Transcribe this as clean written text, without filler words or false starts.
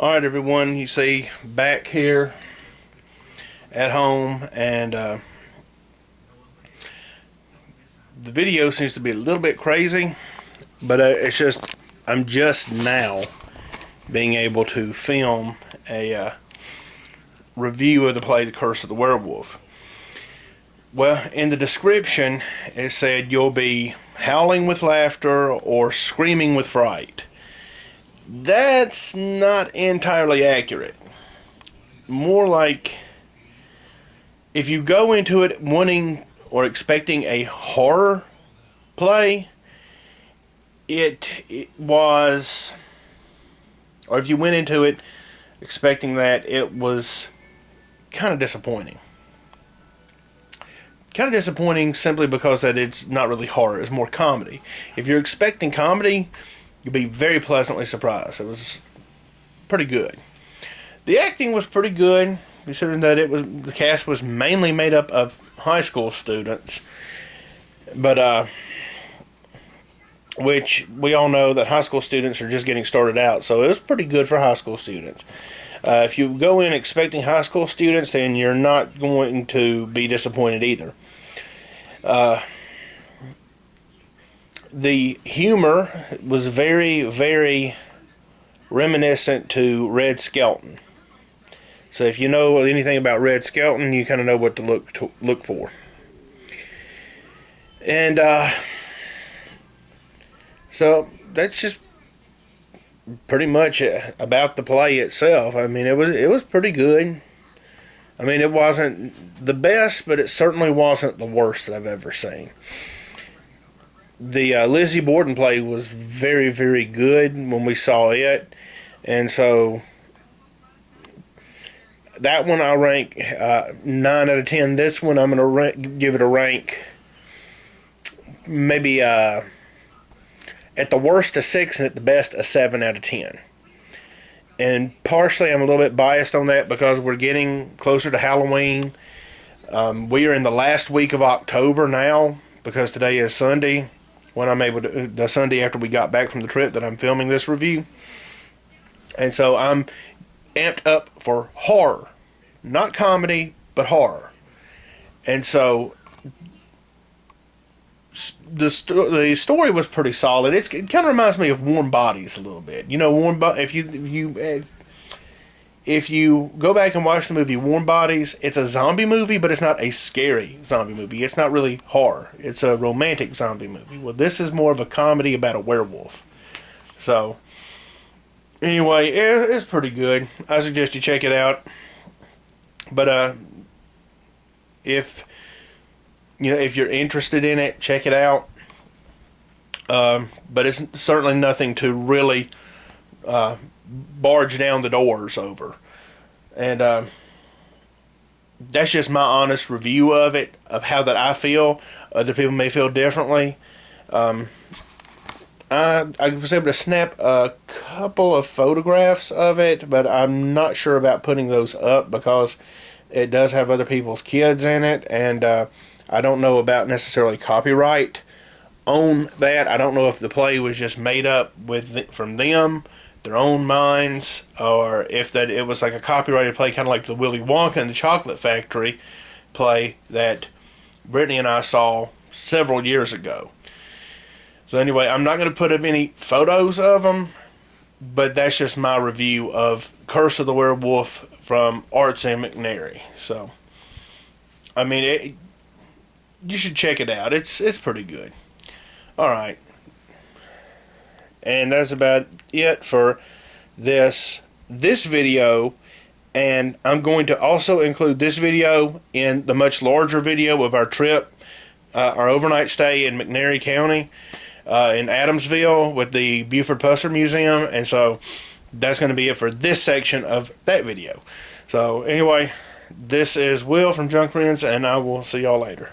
Alright everyone, you see back here at home, and the video seems to be a little bit crazy, but it's just I'm just now being able to film a review of the play The Curse of the Werewolf. Well, in the description it said you'll be howling with laughter or screaming with fright. That's not entirely accurate. More like if you go into it wanting or expecting a horror play, it was, or if you went into it expecting that, it was kind of disappointing. Kind of disappointing simply because that it's not really horror, it's more comedy. If you're expecting comedy, you'll be very pleasantly surprised. It was pretty good. The acting was pretty good, considering that the cast was mainly made up of high school students, but which we all know that high school students are just getting started out, so it was pretty good for high school students. If you go in expecting high school students, then you're not going to be disappointed either. The humor was very, very reminiscent to Red Skelton. So if you know anything about Red Skelton, you kind of know what to look for. And so that's just pretty much about the play itself. I mean, it was pretty good. I mean, it wasn't the best, but it certainly wasn't the worst that I've ever seen. The Lizzie Borden play was very, very good when we saw it, and so that one I'll rank 9 out of 10. This one I'm going to give it a rank maybe at the worst a 6 and at the best a 7 out of 10. And partially I'm a little bit biased on that because we're getting closer to Halloween. We are in the last week of October now because today is Sunday, when I'm able to, the Sunday after we got back from the trip that I'm filming this review. And so I'm amped up for horror. Not comedy, but horror. And so the story was pretty solid. It kind of reminds me of Warm Bodies a little bit. You know, if you go back and watch the movie Warm Bodies, it's a zombie movie, but it's not a scary zombie movie. It's not really horror. It's a romantic zombie movie. Well, this is more of a comedy about a werewolf. So, anyway, it's pretty good. I suggest you check it out. But if you're interested in it, check it out. But it's certainly nothing to really barge down the doors over. And that's just my honest review of it, of how that I feel. Other people may feel differently. I was able to snap a couple of photographs of it, but I'm not sure about putting those up because it does have other people's kids in it, and I don't know about necessarily copyright on that. I don't know if the play was just made up from them, their own minds, or if that it was like a copyrighted play, kind of like the Willy Wonka and the Chocolate Factory play that Brittany and I saw several years ago. So anyway, I'm not going to put up any photos of them, but that's just my review of Curse of the Werewolf from Arts and McNairy. So, I mean, you should check it out. It's pretty good. All right. And that's about it for this video. And I'm going to also include this video in the much larger video of our trip, our overnight stay in McNairy County, in Adamsville with the Buford Pusser Museum. And so that's going to be it for this section of that video. So anyway, this is Will from Junk Friends, and I will see y'all later.